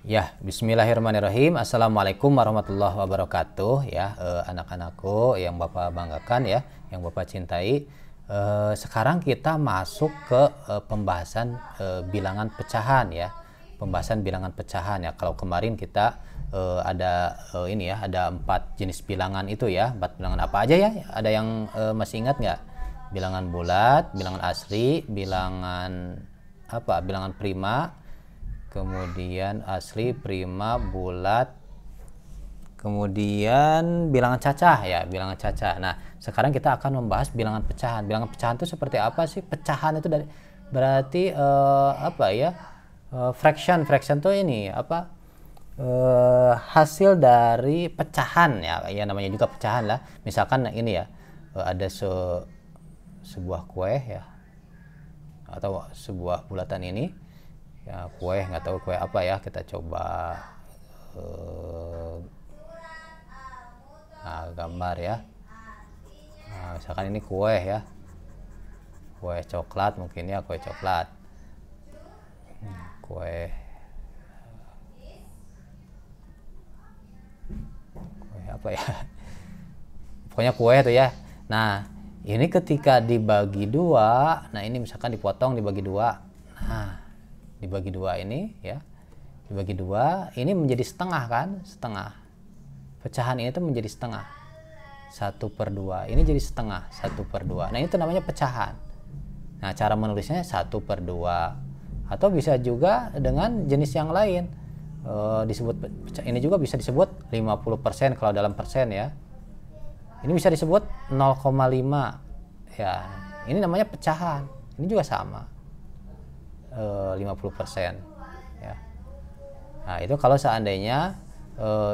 Ya, bismillahirrahmanirrahim. Assalamualaikum warahmatullahi wabarakatuh. Ya, anak-anakku yang Bapak banggakan ya, yang Bapak cintai. Sekarang kita masuk ke pembahasan bilangan pecahan ya. Pembahasan bilangan pecahan ya. Kalau kemarin kita ada ini ya, ada 4 jenis bilangan itu ya. 4 bilangan apa aja ya? Ada yang masih ingat nggak? Bilangan bulat, bilangan asli, bilangan apa? Bilangan prima, kemudian asli, prima, bulat, kemudian bilangan cacah ya, bilangan cacah. Nah, sekarang kita akan membahas bilangan pecahan. Bilangan pecahan itu seperti apa sih? Pecahan itu dari berarti apa ya? Fraction tuh ini apa? Hasil dari pecahan ya, ya namanya juga pecahan lah. Misalkan ini ya, ada sebuah kue ya, atau sebuah bulatan ini ya, kue, nggak tahu kue apa ya, kita coba gambar ya. Nah, misalkan ini kue ya, kue coklat mungkin ya, kue coklat, kue apa ya, pokoknya kue itu ya. Nah, ini ketika dibagi dua, nah ini misalkan dipotong dibagi dua, nah dibagi dua ini ya, dibagi dua ini menjadi setengah kan, setengah. Pecahan ini tuh menjadi setengah, 1/2 ini jadi setengah, 1/2. Nah itu namanya pecahan. Nah cara menulisnya 1/2, atau bisa juga dengan jenis yang lain, disebut ini juga bisa disebut 50% kalau dalam persen ya. Ini bisa disebut 0,5 ya, ini namanya pecahan. Ini juga sama, 50% ya. Nah itu kalau seandainya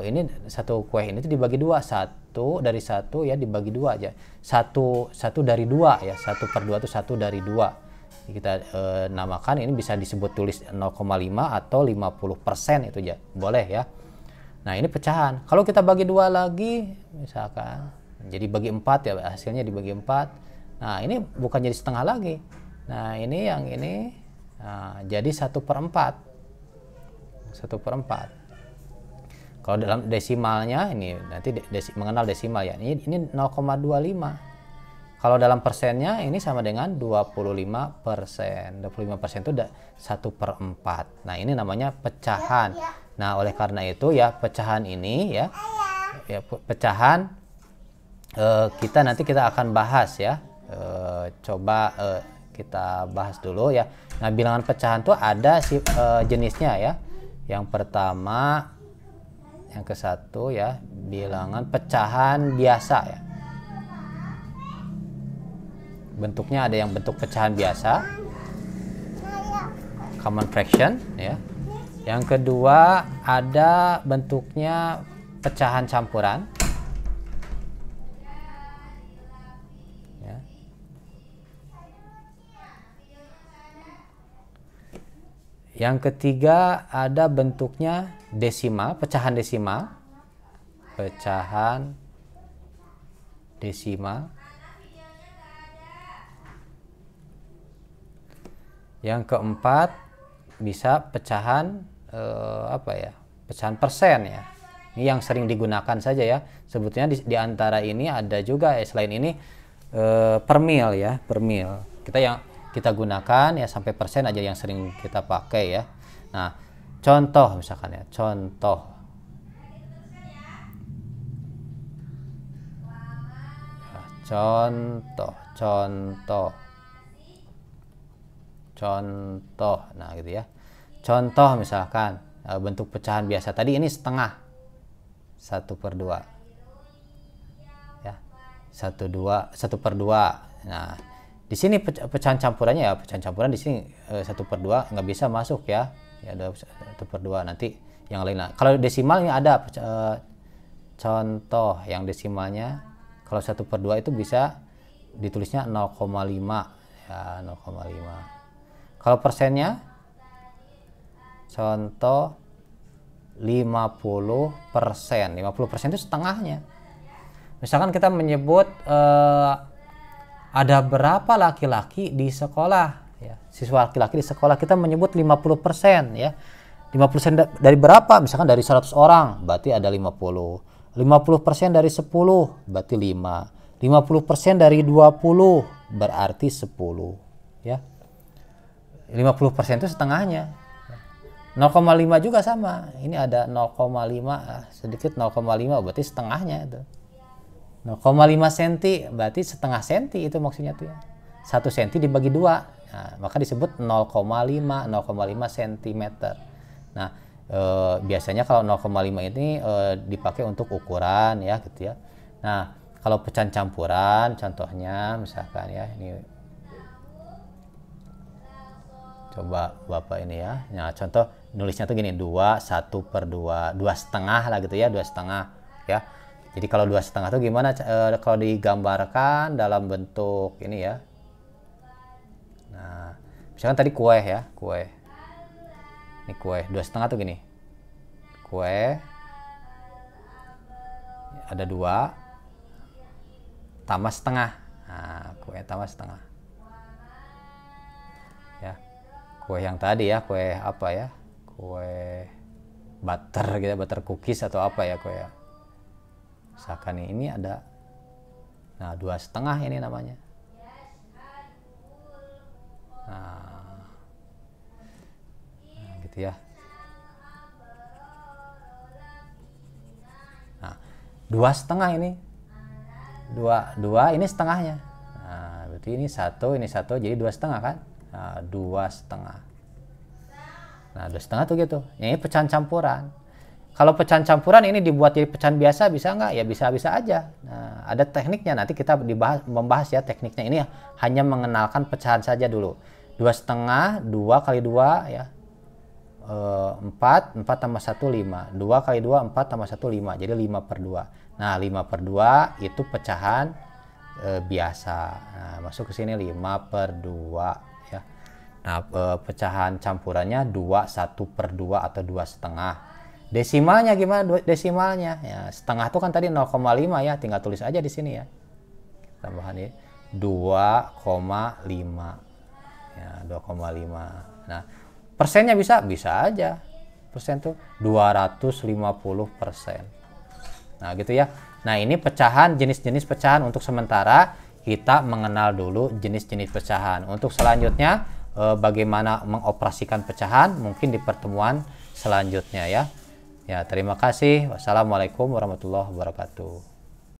ini satu kue ini tuh dibagi dua, satu dari satu ya, dibagi dua aja, satu dari dua ya, 1/2 itu 1 dari 2 kita namakan. Ini bisa disebut tulis 0,5 atau 50% itu ya, boleh ya. Nah ini pecahan. Kalau kita bagi dua lagi misalkan jadi bagi 4 ya, hasilnya dibagi 4. Nah ini bukan jadi setengah lagi. Nah ini yang ini, nah, jadi 1/4. 1/4. Kalau dalam desimalnya ini nanti mengenal desimal ya. Ini 0,25. Kalau dalam persennya ini sama dengan 25%. 25% itu 1/4. Nah, ini namanya pecahan. Nah, oleh karena itu ya, pecahan ini ya, pecahan kita nanti kita akan bahas ya. Coba kita bahas dulu ya. Nah, bilangan pecahan tuh ada jenisnya ya. Yang pertama, yang ke-1 ya, bilangan pecahan biasa ya. Bentuknya ada yang bentuk pecahan biasa, common fraction ya. Yang kedua ada bentuknya pecahan campuran ya. Yang ketiga ada bentuknya desimal, pecahan desimal. Pecahan desimal. Yang keempat bisa pecahan apa ya? Pecahan persen ya. Ini yang sering digunakan saja ya. Sebetulnya di antara ini ada juga selain ini per mil ya, per mil. Kita gunakan ya, sampai persen aja yang sering kita pakai ya. Nah, contoh misalkan ya, contoh. Contoh, nah gitu ya. Contoh misalkan bentuk pecahan biasa tadi ini setengah, 1/2 ya, 1/2. Nah di sini pecahan campurannya ya, pecahan campuran di sini 1/2 nggak bisa masuk ya, ya ada 1/2 nanti yang lain. Nah, kalau desimalnya ada contoh yang desimalnya, kalau 1/2 itu bisa ditulisnya 0,5 ya, 0,5. Kalau persennya, contoh 50%. 50% itu setengahnya. Misalkan kita menyebut ada berapa laki-laki di sekolah ya, siswa laki-laki di sekolah, kita menyebut 50% ya. 50% dari berapa? Misalkan dari 100 orang, berarti ada 50. 50% dari 10, berarti 5. 50% dari 20, berarti 10. Ya. 50% itu setengahnya. 0,5 juga sama. Ini ada 0,5, sedikit 0,5, berarti setengahnya itu. 0,5 cm, berarti setengah senti itu maksudnya tuh ya. 1 cm dibagi 2. Nah, maka disebut 0,5 cm. Nah, biasanya kalau 0,5 ini dipakai untuk ukuran ya gitu ya. Nah, kalau pecahan campuran contohnya misalkan ya, ini coba Bapak ini ya. Nah, contoh nulisnya tuh gini, 2 1/2, 2,5 lah gitu ya, 2,5 ya. Jadi kalau 2,5 tuh gimana kalau digambarkan dalam bentuk ini ya. Nah, misalkan tadi kue ya, kue. Ini kue 2,5 tuh gini, kue ada 2 tambah setengah. Nah, kue tambah setengah ya. Kue yang tadi ya, kue apa ya, kue butter gitu, butter cookies atau apa ya kue ya. Misalkan ini ada, nah 2,5 ini namanya. Nah gitu ya. Nah, 2,5 ini, dua ini setengahnya. Nah, berarti ini satu, jadi 2,5 kan? Nah, 2,5. Nah, 2,5 tuh gitu. Ini pecahan campuran. Kalau pecahan campuran ini dibuat jadi pecahan biasa bisa nggak? Ya bisa-bisa aja. Nah, ada tekniknya, nanti kita membahas ya tekniknya. Ini hanya mengenalkan pecahan saja dulu. 2,5, 2 kali 2 ya. 4 tambah 1, 5. 2 kali 2, 4 tambah 1, 5. Jadi 5/2. Nah, 5/2 itu pecahan biasa. Nah, masuk ke sini 5/2 ya. Nah, pecahan campurannya 2 1/2 atau 2,5. Desimalnya gimana desimalnya? Ya, setengah itu kan tadi 0,5 ya, tinggal tulis aja di sini ya. Tambahan ya. 2,5. Ya, 2,5. Nah, persennya bisa aja. Persen tuh 250%. Nah, gitu ya. Nah, ini pecahan, jenis-jenis pecahan. Untuk sementara kita mengenal dulu jenis-jenis pecahan. Untuk selanjutnya bagaimana mengoperasikan pecahan mungkin di pertemuan selanjutnya ya. Ya, terima kasih. Wassalamualaikum warahmatullahi wabarakatuh.